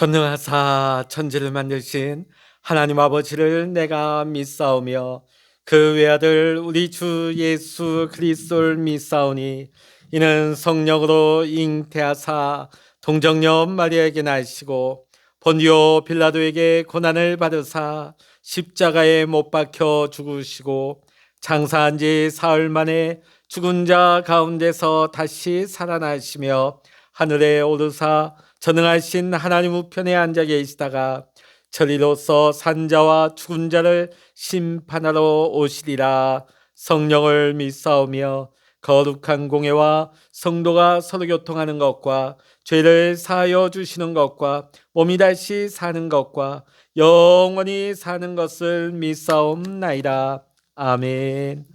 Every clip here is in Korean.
전능하사 천지를 만드신 하나님 아버지를 내가 믿사오며 그 외아들 우리 주 예수 그리스도를 믿사오니 이는 성령으로 잉태하사 동정녀 마리아에게 나시고 본디오 빌라도에게 고난을 받으사 십자가에 못 박혀 죽으시고 장사한 지 사흘 만에 죽은 자 가운데서 다시 살아나시며 하늘에 오르사 전능하신 하나님 우편에 앉아 계시다가 저리로서 산자와 죽은 자를 심판하러 오시리라. 성령을 믿사오며 거룩한 공예와 성도가 서로 교통하는 것과 죄를 사하여 주시는 것과 몸이 다시 사는 것과 영원히 사는 것을 믿사옵나이다. 아멘.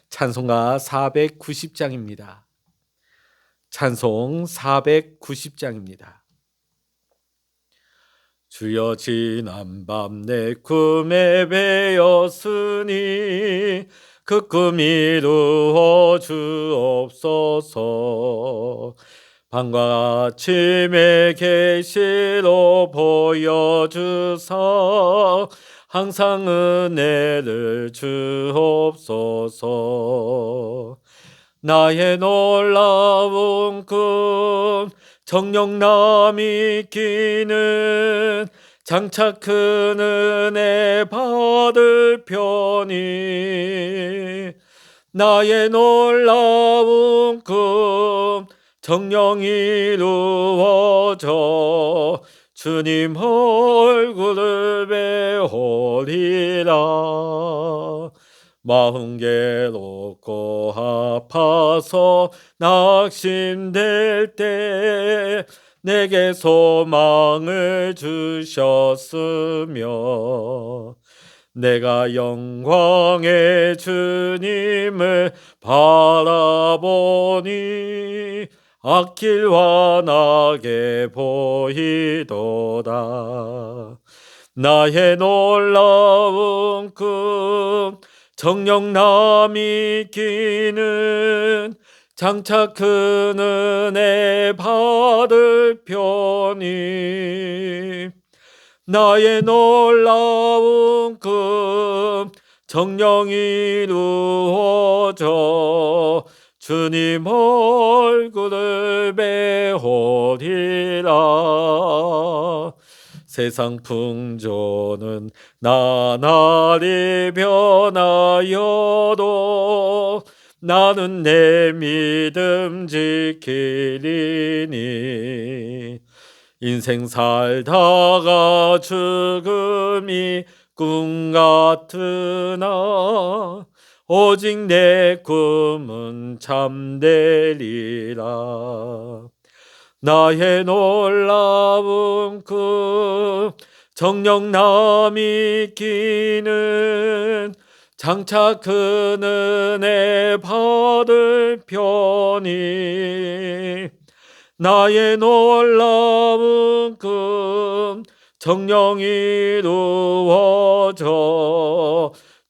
찬송가 490장입니다. 찬송 490장입니다. 주여 지난밤 내 꿈에 배었으니 그 꿈 이루어 주옵소서. 밤과 아침의 계시로 보여주사 항상 은혜를 주옵소서. 나의 놀라운 꿈 정령남이 끼는 장차 큰 은혜 받을 편이 나의 놀라운 꿈 정령 이루어져 주님 얼굴을 배우리라. 마음 괴롭고 아파서 낙심될 때 내게 소망을 주셨으며 내가 영광의 주님을 바라보니 앞길 환하게 보이도다. 나의 놀라운 꿈 정령남이 끼는 장차 큰 은혜 받을 편이 나의 놀라운 꿈 정령 이루어져 주님 얼굴을 배우리라. 세상 풍조는 나날이 변하여도 나는 내 믿음 지키리니 인생 살다가 죽음이 꿈 같으나 오직 내 꿈은 참되리라. 나의 놀라운 꿈 정령남이 끼는 장차 큰 은혜 받을 편이 나의 놀라운 꿈 정령 이루어져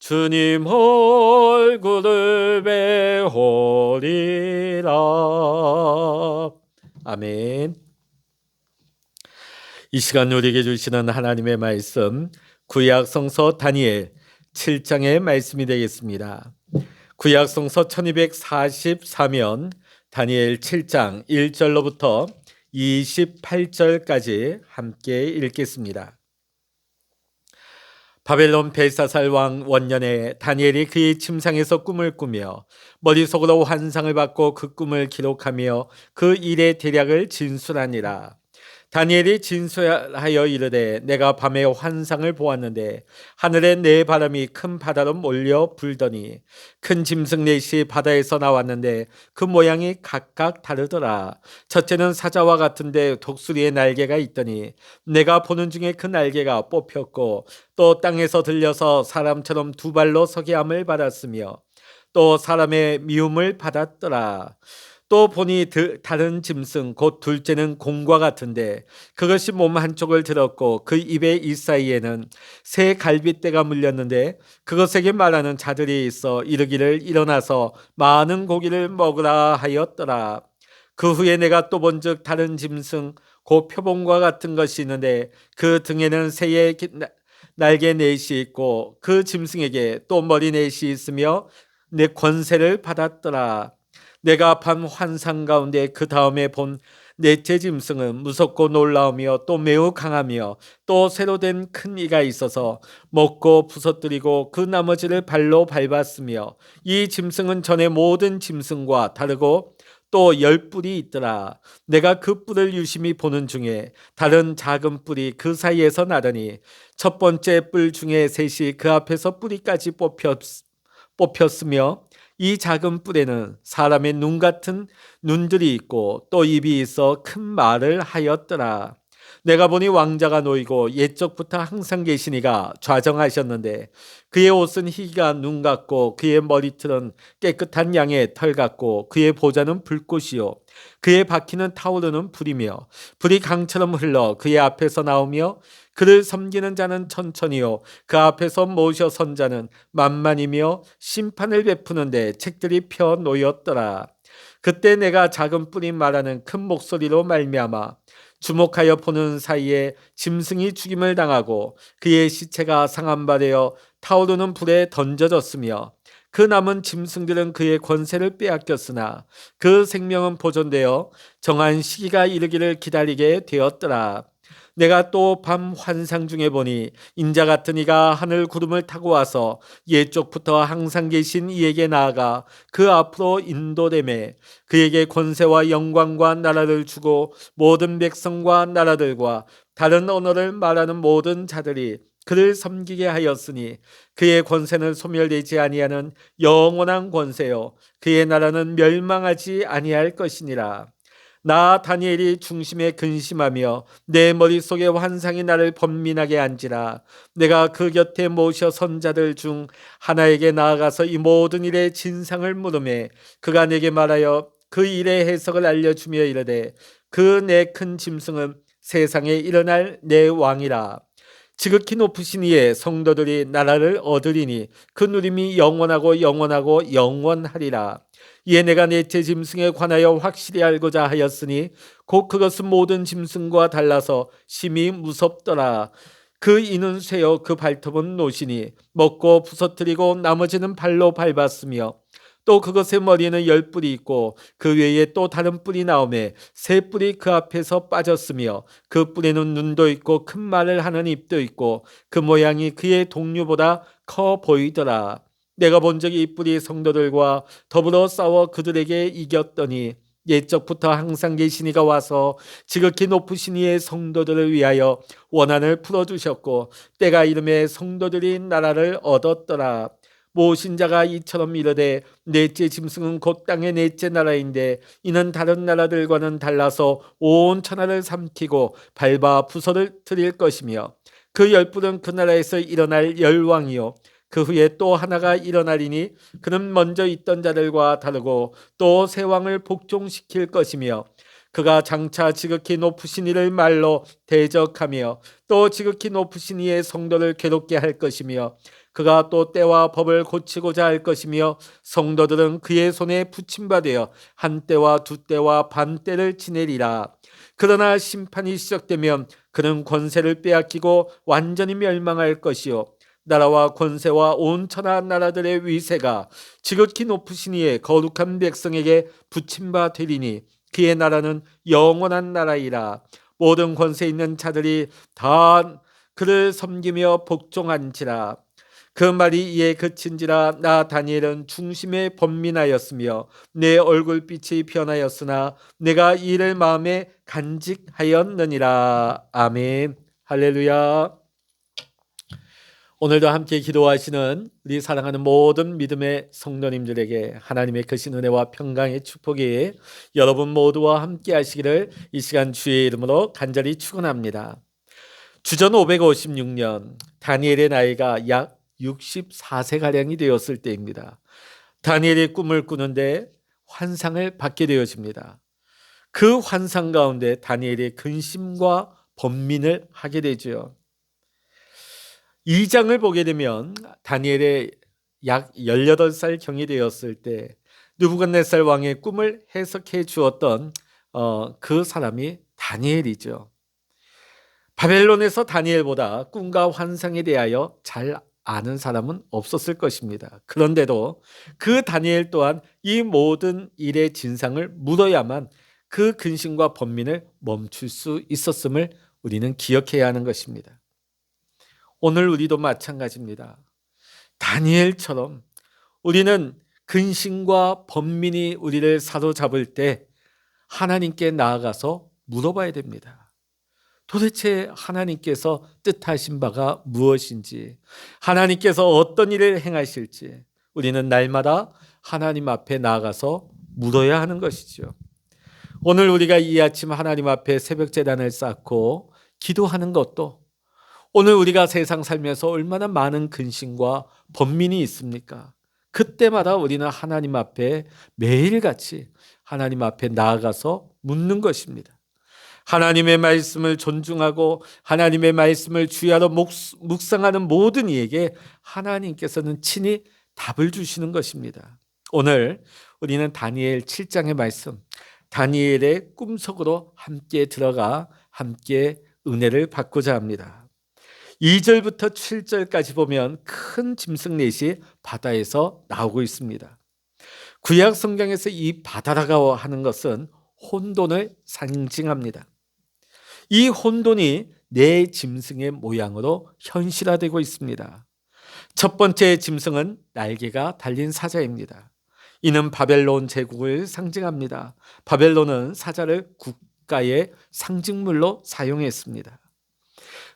주님 얼굴을 배우리라. 아멘. 이 시간 우리에게 주시는 하나님의 말씀 구약성서 다니엘 7장의 말씀이 되겠습니다. 구약성서 1244면 다니엘 7장 1절로부터 28절까지 함께 읽겠습니다. 바벨론 벨사살 왕 원년에 다니엘이 그의 침상에서 꿈을 꾸며 머릿속으로 환상을 받고 그 꿈을 기록하며 그 일의 대략을 진술하니라. 다니엘이 진술하여 이르되 내가 밤에 환상을 보았는데 하늘에 네 바람이 큰 바다로 몰려 불더니 큰 짐승 넷이 바다에서 나왔는데 그 모양이 각각 다르더라. 첫째는 사자와 같은데 독수리의 날개가 있더니 내가 보는 중에 그 날개가 뽑혔고 또 땅에서 들려서 사람처럼 두 발로 서게 함을 받았으며 또 사람의 미움을 받았더라. 또 보니 다른 짐승 곧 둘째는 곰과 같은데 그것이 몸 한쪽을 들었고 그 입의 이사이에는 새 갈빗대가 물렸는데 그것에게 말하는 자들이 있어 이르기를 일어나서 많은 고기를 먹으라 하였더라. 그 후에 내가 또 본즉 다른 짐승 곧 표범과 같은 것이 있는데 그 등에는 새의 날개 넷이 있고 그 짐승에게 또 머리 넷이 있으며 내 권세를 받았더라. 내가 반 환상 가운데 그 다음에 본 넷째 짐승은 무섭고 놀라우며 또 매우 강하며 또 새로 된 큰 이가 있어서 먹고 부서뜨리고 그 나머지를 발로 밟았으며 이 짐승은 전에 모든 짐승과 다르고 또 10뿔이 있더라. 내가 그 뿔을 유심히 보는 중에 다른 작은 뿔이 그 사이에서 나더니 첫 번째 뿔 중에 셋이 그 앞에서 뿌리까지 뽑혔으며 이 작은 뿔에는 사람의 눈 같은 눈들이 있고 또 입이 있어 큰 말을 하였더라. 내가 보니 왕자가 놓이고 옛적부터 항상 계시니가 좌정하셨는데 그의 옷은 희가 눈 같고 그의 머리털은 깨끗한 양의 털 같고 그의 보좌는 불꽃이요 그의 바퀴는 타오르는 불이며 불이 강처럼 흘러 그의 앞에서 나오며 그를 섬기는 자는 천천히요 그 앞에서 모셔 선 자는 만만이며 심판을 베푸는데 책들이 펴 놓였더라. 그때 내가 작은 뿔이 말하는 큰 목소리로 말미암아 주목하여 보는 사이에 짐승이 죽임을 당하고 그의 시체가 상한바되어 타오르는 불에 던져졌으며 그 남은 짐승들은 그의 권세를 빼앗겼으나 그 생명은 보존되어 정한 시기가 이르기를 기다리게 되었더라. 내가 또 밤 환상 중에 보니 인자 같은 이가 하늘 구름을 타고 와서 옛적부터 항상 계신 이에게 나아가 그 앞으로 인도되매 그에게 권세와 영광과 나라를 주고 모든 백성과 나라들과 다른 언어를 말하는 모든 자들이 그를 섬기게 하였으니 그의 권세는 소멸되지 아니하는 영원한 권세요 그의 나라는 멸망하지 아니할 것이니라. 나 다니엘이 중심에 근심하며 내 머릿속에 환상이 나를 번민하게 한지라. 내가 그 곁에 모셔 선 자들 중 하나에게 나아가서 이 모든 일의 진상을 물으매 그가 내게 말하여 그 일의 해석을 알려주며 이르되 그 내 큰 짐승은 세상에 일어날 내 왕이라. 지극히 높으신 이의 성도들이 나라를 얻으리니 그 누림이 영원하고 영원하고 영원하리라. 이에 내가 넷째 짐승에 관하여 확실히 알고자 하였으니 곧 그것은 모든 짐승과 달라서 심히 무섭더라. 그 이는 쇠요 그 발톱은 노시니 먹고 부서뜨리고 나머지는 발로 밟았으며 또 그것의 머리에는 10뿔이 있고 그 외에 또 다른 뿔이 나오매 세 뿔이 그 앞에서 빠졌으며 그 뿔에는 눈도 있고 큰 말을 하는 입도 있고 그 모양이 그의 동류보다 커 보이더라. 내가 본 적이 이 뿔이 성도들과 더불어 싸워 그들에게 이겼더니 옛적부터 항상 계신 이가 와서 지극히 높으신 이의 성도들을 위하여 원한을 풀어주셨고 때가 이름에 성도들이 나라를 얻었더라. 모신 자가 이처럼 이르되 넷째 짐승은 곧 땅의 넷째 나라인데 이는 다른 나라들과는 달라서 온 천하를 삼키고 밟아 부서뜨릴 것이며 그 10뿔은 그 나라에서 일어날 열왕이요 그 후에 또 하나가 일어나리니 그는 먼저 있던 자들과 다르고 또 새 왕을 복종시킬 것이며 그가 장차 지극히 높으신 이를 말로 대적하며 또 지극히 높으신 이의 성도를 괴롭게 할 것이며 그가 또 때와 법을 고치고자 할 것이며 성도들은 그의 손에 붙임받아 한 때와 두 때와 반 때를 지내리라. 그러나 심판이 시작되면 그는 권세를 빼앗기고 완전히 멸망할 것이요 나라와 권세와 온 천하 나라들의 위세가 지극히 높으신 이의 거룩한 백성에게 붙임바 되리니 그의 나라는 영원한 나라이라. 모든 권세 있는 자들이 다 그를 섬기며 복종한지라. 그 말이 이에 그친지라. 나 다니엘은 중심에 번민하였으며 내 얼굴빛이 변하였으나 내가 이를 마음에 간직하였느니라. 아멘. 할렐루야. 오늘도 함께 기도하시는 우리 사랑하는 모든 믿음의 성도님들에게 하나님의 크신 은혜와 평강의 축복이 여러분 모두와 함께 하시기를 이 시간 주의 이름으로 간절히 축원합니다. 주전 556년 다니엘의 나이가 약 64세가량이 되었을 때입니다. 다니엘이 꿈을 꾸는데 환상을 받게 되어집니다. 그 환상 가운데 다니엘이 근심과 번민을 하게 되죠. 2장을 보게 되면 다니엘의 약 18살 경이 되었을 때 느부갓네살 왕의 꿈을 해석해 주었던 그 사람이 다니엘이죠. 바벨론에서 다니엘보다 꿈과 환상에 대하여 잘 아는 사람은 없었을 것입니다. 그런데도 그 다니엘 또한 이 모든 일의 진상을 물어야만 그 근심과 번민을 멈출 수 있었음을 우리는 기억해야 하는 것입니다. 오늘 우리도 마찬가지입니다. 다니엘처럼 우리는 근심과 번민이 우리를 사로잡을 때 하나님께 나아가서 물어봐야 됩니다. 도대체 하나님께서 뜻하신 바가 무엇인지, 하나님께서 어떤 일을 행하실지 우리는 날마다 하나님 앞에 나아가서 물어야 하는 것이죠. 오늘 우리가 이 아침 하나님 앞에 새벽 제단을 쌓고 기도하는 것도 오늘 우리가 세상 살면서 얼마나 많은 근심과 번민이 있습니까? 그때마다 우리는 하나님 앞에 매일같이 하나님 앞에 나아가서 묻는 것입니다. 하나님의 말씀을 존중하고 하나님의 말씀을 주야로 묵상하는 모든 이에게 하나님께서는 친히 답을 주시는 것입니다. 오늘 우리는 다니엘 7장의 말씀, 다니엘의 꿈속으로 함께 들어가 함께 은혜를 받고자 합니다. 2절부터 7절까지 보면 큰 짐승 넷이 바다에서 나오고 있습니다. 구약 성경에서 이 바다라고 하는 것은 혼돈을 상징합니다. 이 혼돈이 네 짐승의 모양으로 현실화되고 있습니다. 첫 번째 짐승은 날개가 달린 사자입니다. 이는 바벨론 제국을 상징합니다. 바벨론은 사자를 국가의 상징물로 사용했습니다.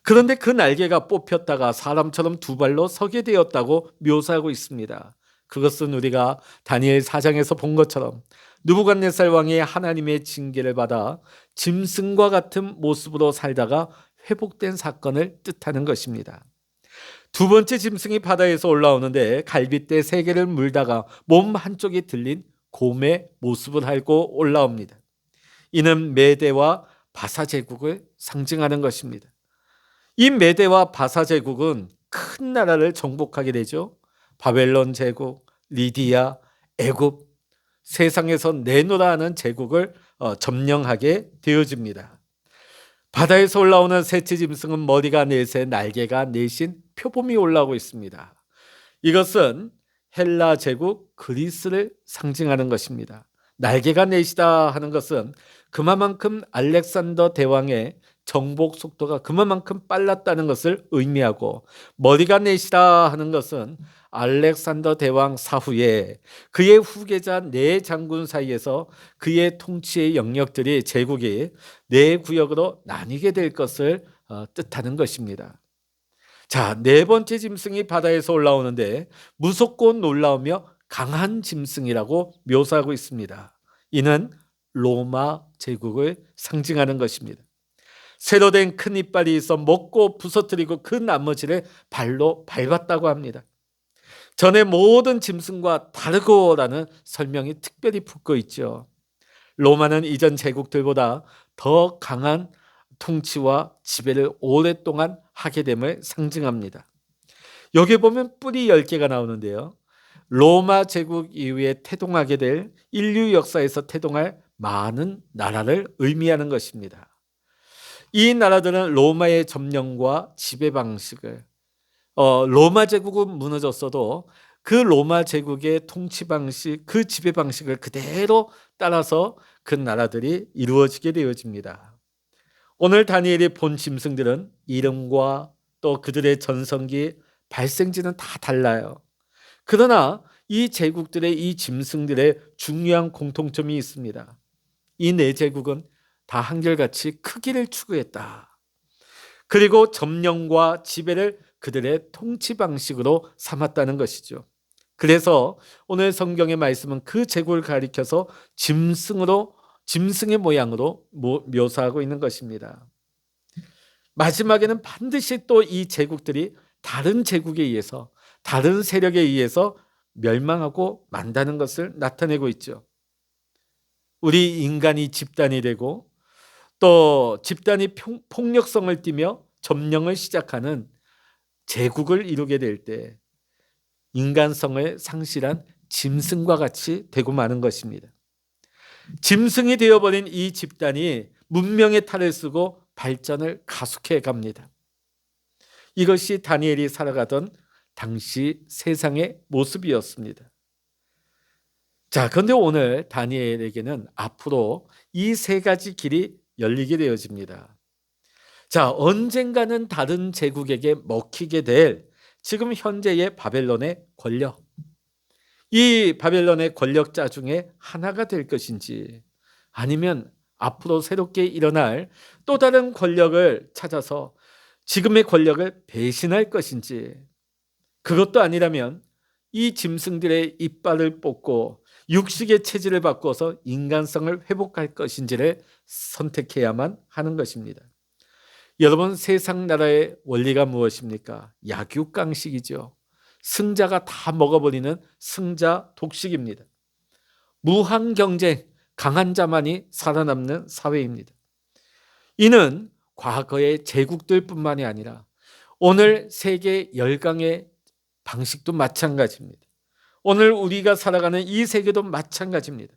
그런데 그 날개가 뽑혔다가 사람처럼 두 발로 서게 되었다고 묘사하고 있습니다. 그것은 우리가 다니엘 4장에서 본 것처럼 느부갓네살 왕이 하나님의 징계를 받아 짐승과 같은 모습으로 살다가 회복된 사건을 뜻하는 것입니다. 두 번째 짐승이 바다에서 올라오는데 갈빗대 3개를 물다가 몸 한쪽이 들린 곰의 모습을 하고 올라옵니다. 이는 메대와 바사 제국을 상징하는 것입니다. 이 메대와 바사 제국은 큰 나라를 정복하게 되죠. 바벨론 제국, 리디아, 애굽, 세상에서 내노라 하는 제국을 점령하게 되어집니다. 바다에서 올라오는 셋째 짐승은 머리가 넷에 날개가 넷인 표범이 올라오고 있습니다. 이것은 헬라 제국 그리스를 상징하는 것입니다. 날개가 넷이다 하는 것은 그만큼 알렉산더 대왕의 정복 속도가 그만큼 빨랐다는 것을 의미하고, 머리가 넷이다 하는 것은 알렉산더 대왕 사후에 그의 후계자 네 장군 사이에서 그의 통치의 영역들이 제국이 네 구역으로 나뉘게 될 것을 뜻하는 것입니다. 자, 네 번째 짐승이 바다에서 올라오는데 무섭고 놀라우며 강한 짐승이라고 묘사하고 있습니다. 이는 로마 제국을 상징하는 것입니다. 새로 된 큰 이빨이 있어 먹고 부서뜨리고 그 나머지를 발로 밟았다고 합니다. 전에 모든 짐승과 다르고라는 설명이 특별히 붙고 있죠. 로마는 이전 제국들보다 더 강한 통치와 지배를 오랫동안 하게 됨을 상징합니다. 여기 보면 뿔이 10개가 나오는데요. 로마 제국 이후에 태동하게 될 인류 역사에서 태동할 많은 나라를 의미하는 것입니다. 이 나라들은 로마의 점령과 지배 방식을 로마 제국은 무너졌어도 그 로마 제국의 통치 방식, 그 지배 방식을 그대로 따라서 그 나라들이 이루어지게 되어집니다. 오늘 다니엘이 본 짐승들은 이름과 또 그들의 전성기, 발생지는 다 달라요. 그러나 이 제국들의, 이 짐승들의 중요한 공통점이 있습니다. 이 네 제국은 다 한결같이 크기를 추구했다. 그리고 점령과 지배를 그들의 통치 방식으로 삼았다는 것이죠. 그래서 오늘 성경의 말씀은 그 제국을 가리켜서 짐승의 모양으로 묘사하고 있는 것입니다. 마지막에는 반드시 또 이 제국들이 다른 제국에 의해서, 다른 세력에 의해서 멸망하고 만다는 것을 나타내고 있죠. 우리 인간이 집단이 되고 또 집단이 폭력성을 띠며 점령을 시작하는 제국을 이루게 될 때 인간성을 상실한 짐승과 같이 되고 마는 것입니다. 짐승이 되어버린 이 집단이 문명의 탈을 쓰고 발전을 가속해 갑니다. 이것이 다니엘이 살아가던 당시 세상의 모습이었습니다. 자, 그런데 오늘 다니엘에게는 앞으로 이 세 가지 길이 열리게 되어집니다. 자, 언젠가는 다른 제국에게 먹히게 될 지금 현재의 바벨론의 권력, 이 바벨론의 권력자 중에 하나가 될 것인지, 아니면 앞으로 새롭게 일어날 또 다른 권력을 찾아서 지금의 권력을 배신할 것인지, 그것도 아니라면 이 짐승들의 이빨을 뽑고 육식의 체질을 바꿔서 인간성을 회복할 것인지를 선택해야만 하는 것입니다. 여러분, 세상 나라의 원리가 무엇입니까? 약육강식이죠. 승자가 다 먹어버리는 승자 독식입니다. 무한 경쟁, 강한 자만이 살아남는 사회입니다. 이는 과거의 제국들뿐만이 아니라 오늘 세계 열강의 방식도 마찬가지입니다. 오늘 우리가 살아가는 이 세계도 마찬가지입니다.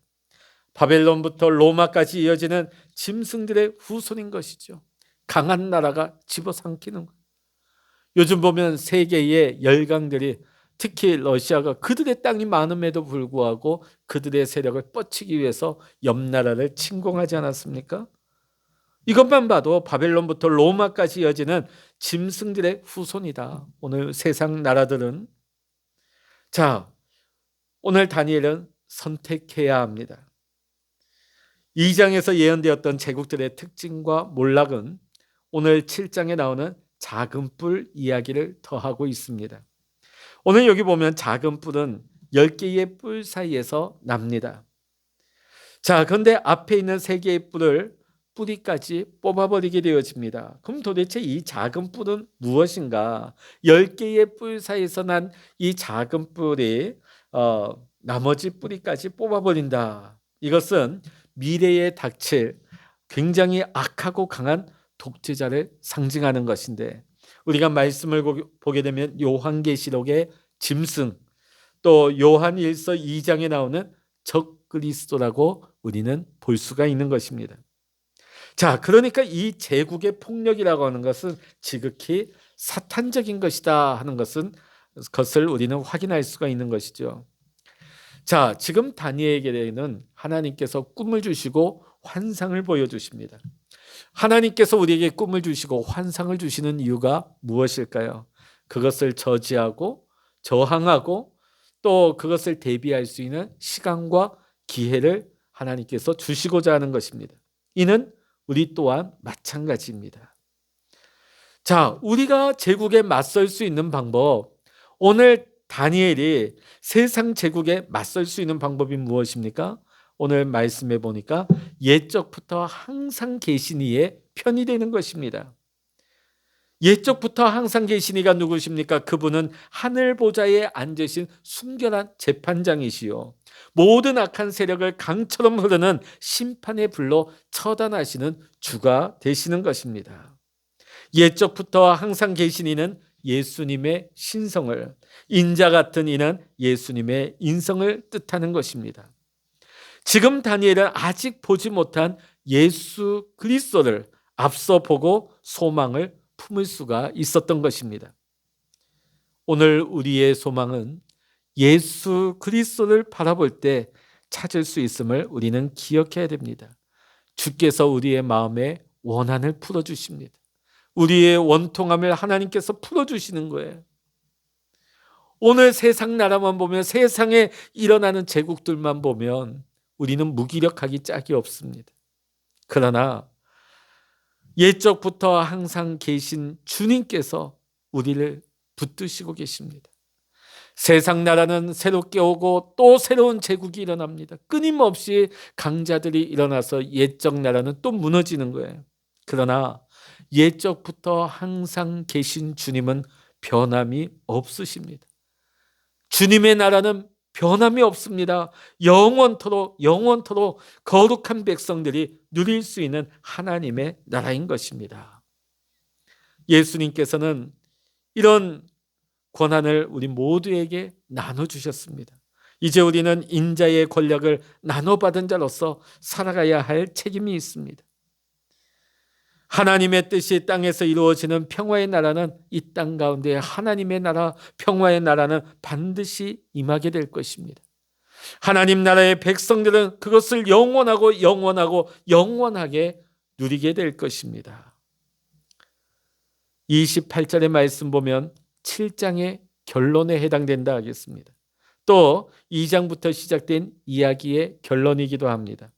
바벨론부터 로마까지 이어지는 짐승들의 후손인 것이죠. 강한 나라가 집어삼키는 것. 요즘 보면 세계의 열강들이, 특히 러시아가 그들의 땅이 많음에도 불구하고 그들의 세력을 뻗치기 위해서 옆 나라를 침공하지 않았습니까? 이것만 봐도 바벨론부터 로마까지 이어지는 짐승들의 후손이다, 오늘 세상 나라들은. 자, 오늘 다니엘은 선택해야 합니다. 2장에서 예언되었던 제국들의 특징과 몰락은 오늘 7장에 나오는 작은 뿔 이야기를 더하고 있습니다. 오늘 여기 보면 작은 뿔은 10개의 뿔 사이에서 납니다. 자, 그런데 앞에 있는 3개의 뿔을 뿌리까지 뽑아버리게 되어집니다. 그럼 도대체 이 작은 뿔은 무엇인가? 10개의 뿔 사이에서 난 이 작은 뿔이 나머지 뿌리까지 뽑아버린다. 이것은 미래에 닥칠 굉장히 악하고 강한 독재자를 상징하는 것인데, 우리가 말씀을 보게 되면 요한계시록의 짐승, 또 요한일서 2장에 나오는 적그리스도라고 우리는 볼 수가 있는 것입니다. 자, 그러니까 이 제국의 폭력이라고 하는 것은 지극히 사탄적인 것이다 하는 것을 우리는 확인할 수가 있는 것이죠. 자, 지금 다니엘에게는 하나님께서 꿈을 주시고 환상을 보여주십니다. 하나님께서 우리에게 꿈을 주시고 환상을 주시는 이유가 무엇일까요? 그것을 저지하고 저항하고 또 그것을 대비할 수 있는 시간과 기회를 하나님께서 주시고자 하는 것입니다. 이는 우리 또한 마찬가지입니다. 자, 우리가 제국에 맞설 수 있는 방법, 오늘 다니엘이 세상 제국에 맞설 수 있는 방법이 무엇입니까? 오늘 말씀해 보니까 옛적부터 항상 계신 이의 편이 되는 것입니다. 옛적부터 항상 계신 이가 누구십니까? 그분은 하늘 보좌에 앉으신 순결한 재판장이시요, 모든 악한 세력을 강처럼 흐르는 심판의 불로 처단하시는 주가 되시는 것입니다. 옛적부터 항상 계신 이는 예수님의 신성을, 인자 같은 이는 예수님의 인성을 뜻하는 것입니다. 지금 다니엘은 아직 보지 못한 예수 그리스도를 앞서 보고 소망을 품을 수가 있었던 것입니다. 오늘 우리의 소망은 예수 그리스도를 바라볼 때 찾을 수 있음을 우리는 기억해야 됩니다. 주께서 우리의 마음에 원한을 풀어주십니다. 우리의 원통함을 하나님께서 풀어주시는 거예요. 오늘 세상 나라만 보면, 세상에 일어나는 제국들만 보면 우리는 무기력하기 짝이 없습니다. 그러나 옛적부터 항상 계신 주님께서 우리를 붙드시고 계십니다. 세상 나라는 새롭게 오고 또 새로운 제국이 일어납니다. 끊임없이 강자들이 일어나서 옛적 나라는 또 무너지는 거예요. 그러나 옛적부터 항상 계신 주님은 변함이 없으십니다. 주님의 나라는 변함이 없습니다. 영원토록 거룩한 백성들이 누릴 수 있는 하나님의 나라인 것입니다. 예수님께서는 이런 권한을 우리 모두에게 나눠주셨습니다. 이제 우리는 인자의 권력을 나눠받은 자로서 살아가야 할 책임이 있습니다. 하나님의 뜻이 땅에서 이루어지는 평화의 나라는 이 땅 가운데 하나님의 나라, 평화의 나라는 반드시 임하게 될 것입니다. 하나님 나라의 백성들은 그것을 영원하게 누리게 될 것입니다. 28절의 말씀 보면 7장의 결론에 해당된다 하겠습니다. 또 2장부터 시작된 이야기의 결론이기도 합니다.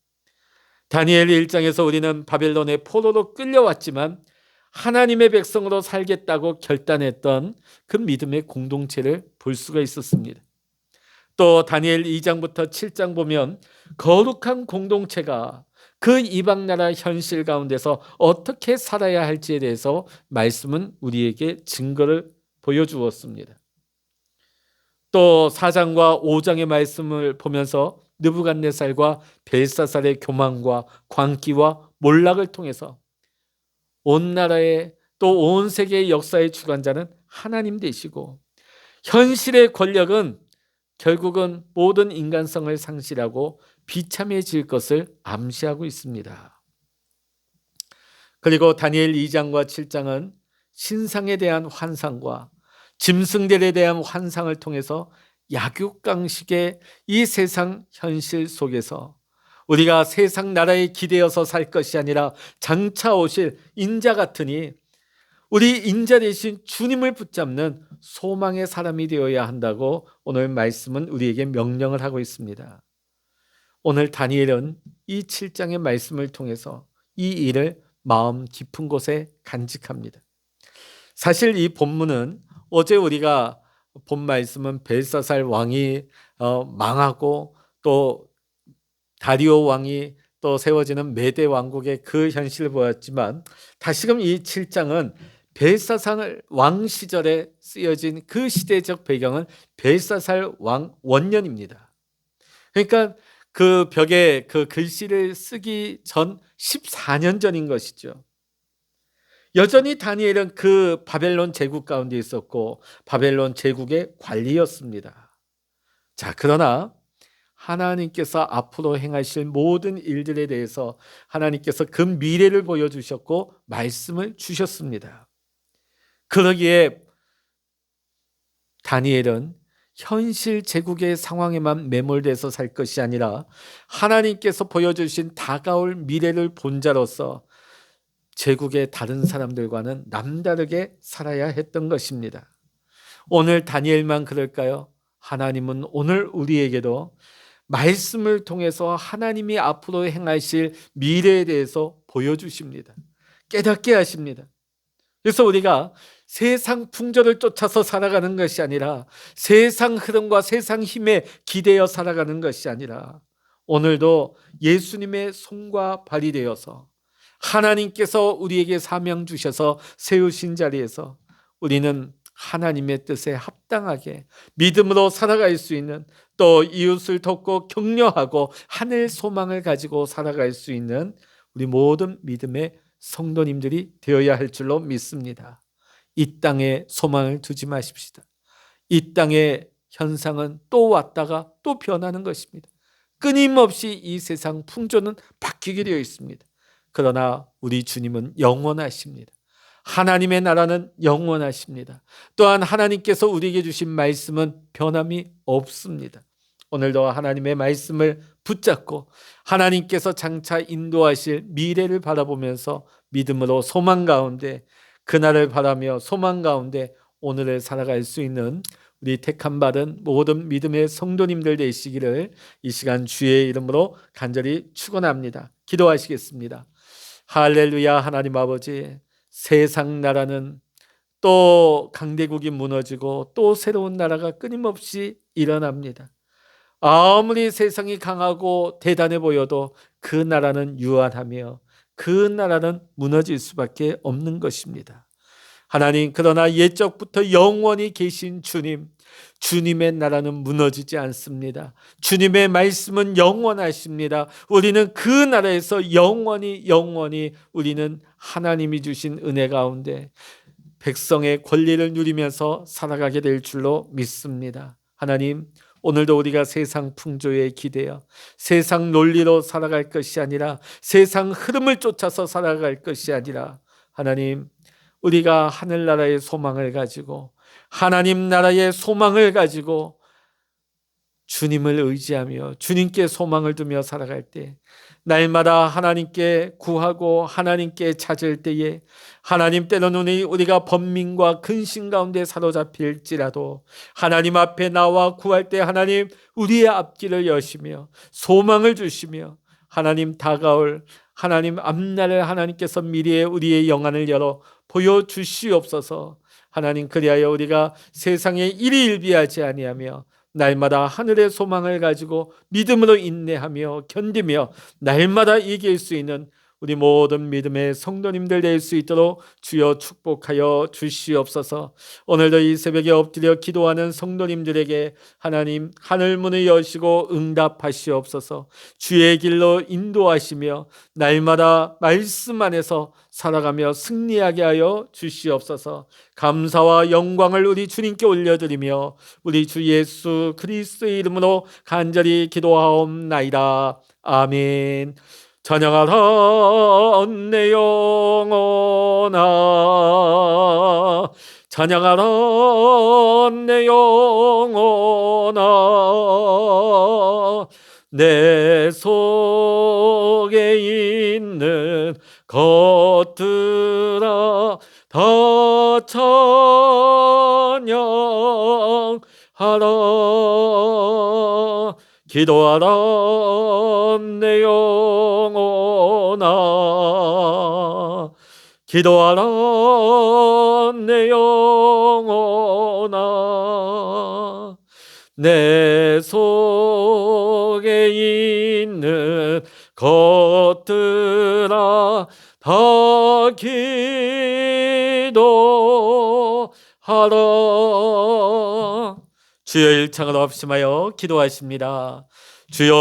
다니엘 1장에서 우리는 바벨론의 포로로 끌려왔지만 하나님의 백성으로 살겠다고 결단했던 그 믿음의 공동체를 볼 수가 있었습니다. 또 다니엘 2장부터 7장 보면 거룩한 공동체가 그 이방 나라 현실 가운데서 어떻게 살아야 할지에 대해서 말씀은 우리에게 증거를 보여주었습니다. 또 4장과 5장의 말씀을 보면서 느부갓네살과 벨사살의 교만과 광기와 몰락을 통해서 온 나라의 또 온 세계의 역사의 주관자는 하나님 되시고 현실의 권력은 결국은 모든 인간성을 상실하고 비참해질 것을 암시하고 있습니다. 그리고 다니엘 2장과 7장은 신상에 대한 환상과 짐승들에 대한 환상을 통해서 약육강식의 이 세상 현실 속에서 우리가 세상 나라에 기대어서 살 것이 아니라 장차 오실 인자 같으니 우리 인자 대신 주님을 붙잡는 소망의 사람이 되어야 한다고 오늘 말씀은 우리에게 명령을 하고 있습니다. 오늘 다니엘은 이 7장의 말씀을 통해서 이 일을 마음 깊은 곳에 간직합니다. 사실 이 본문은 어제 우리가 본 말씀은 벨사살 왕이 망하고 또 다리오 왕이 또 세워지는 메대 왕국의 그 현실을 보였지만 다시금 이 7장은 벨사살 왕 시절에 쓰여진 그 시대적 배경은 벨사살 왕 원년입니다. 그러니까 그 벽에 그 글씨를 쓰기 전 14년 전인 것이죠. 여전히 다니엘은 그 바벨론 제국 가운데 있었고 바벨론 제국의 관리였습니다. 자, 그러나 하나님께서 앞으로 행하실 모든 일들에 대해서 하나님께서 그 미래를 보여주셨고 말씀을 주셨습니다. 그러기에 다니엘은 현실 제국의 상황에만 매몰돼서 살 것이 아니라 하나님께서 보여주신 다가올 미래를 본 자로서 제국의 다른 사람들과는 남다르게 살아야 했던 것입니다. 오늘 다니엘만 그럴까요? 하나님은 오늘 우리에게도 말씀을 통해서 하나님이 앞으로 행하실 미래에 대해서 보여주십니다. 깨닫게 하십니다. 그래서 우리가 세상 풍조를 쫓아서 살아가는 것이 아니라 세상 흐름과 세상 힘에 기대어 살아가는 것이 아니라 오늘도 예수님의 손과 발이 되어서 하나님께서 우리에게 사명 주셔서 세우신 자리에서 우리는 하나님의 뜻에 합당하게 믿음으로 살아갈 수 있는, 또 이웃을 돕고 격려하고 하늘 소망을 가지고 살아갈 수 있는 우리 모든 믿음의 성도님들이 되어야 할 줄로 믿습니다. 이 땅에 소망을 두지 마십시다. 이 땅의 현상은 또 왔다가 또 변하는 것입니다. 끊임없이 이 세상 풍조는 바뀌게 되어 있습니다. 그러나 우리 주님은 영원하십니다. 하나님의 나라는 영원하십니다. 또한 하나님께서 우리에게 주신 말씀은 변함이 없습니다. 오늘도 하나님의 말씀을 붙잡고 하나님께서 장차 인도하실 미래를 바라보면서 믿음으로 소망 가운데, 그날을 바라며 소망 가운데 오늘을 살아갈 수 있는 우리 택함받은 모든 믿음의 성도님들 되시기를 이 시간 주의 이름으로 간절히 축원합니다. 기도하시겠습니다. 할렐루야. 하나님 아버지, 세상 나라는 또 강대국이 무너지고 또 새로운 나라가 끊임없이 일어납니다. 아무리 세상이 강하고 대단해 보여도 그 나라는 유한하며 그 나라는 무너질 수밖에 없는 것입니다. 하나님, 그러나 옛적부터 영원히 계신 주님, 주님의 나라는 무너지지 않습니다. 주님의 말씀은 영원하십니다. 우리는 그 나라에서 영원히 우리는 하나님이 주신 은혜 가운데 백성의 권리를 누리면서 살아가게 될 줄로 믿습니다. 하나님, 오늘도 우리가 세상 풍조에 기대어 세상 논리로 살아갈 것이 아니라 세상 흐름을 쫓아서 살아갈 것이 아니라 하나님, 우리가 하늘나라의 소망을 가지고 하나님 나라의 소망을 가지고 주님을 의지하며 주님께 소망을 두며 살아갈 때, 날마다 하나님께 구하고 하나님께 찾을 때에, 하나님 때로는 우리가 번민과 근심 가운데 사로잡힐지라도 하나님 앞에 나와 구할 때 하나님 우리의 앞길을 여시며 소망을 주시며 하나님 다가올 하나님 앞날을 하나님께서 미리에 우리의 영안을 열어 보여주시옵소서. 하나님, 그리하여 우리가 세상에 일희일비하지 아니하며 날마다 하늘의 소망을 가지고 믿음으로 인내하며 견디며 날마다 이길 수 있는 우리 모든 믿음의 성도님들 될 수 있도록 주여 축복하여 주시옵소서. 오늘도 이 새벽에 엎드려 기도하는 성도님들에게 하나님 하늘문을 여시고 응답하시옵소서. 주의 길로 인도하시며 날마다 말씀 안에서 살아가며 승리하게 하여 주시옵소서. 감사와 영광을 우리 주님께 올려드리며 우리 주 예수 그리스도의 이름으로 간절히 기도하옵나이다. 아멘. 찬양하라 내 영혼아, 찬양하라 내 영혼아, 내 속에 있는 것들아 다 찬양하라. 기도하라 내 영혼아, 기도하라 내 영혼아, 내 속에 있는 것들아 다 기도하라. 주여, 일창을 합심하여 기도하십니다. 주여,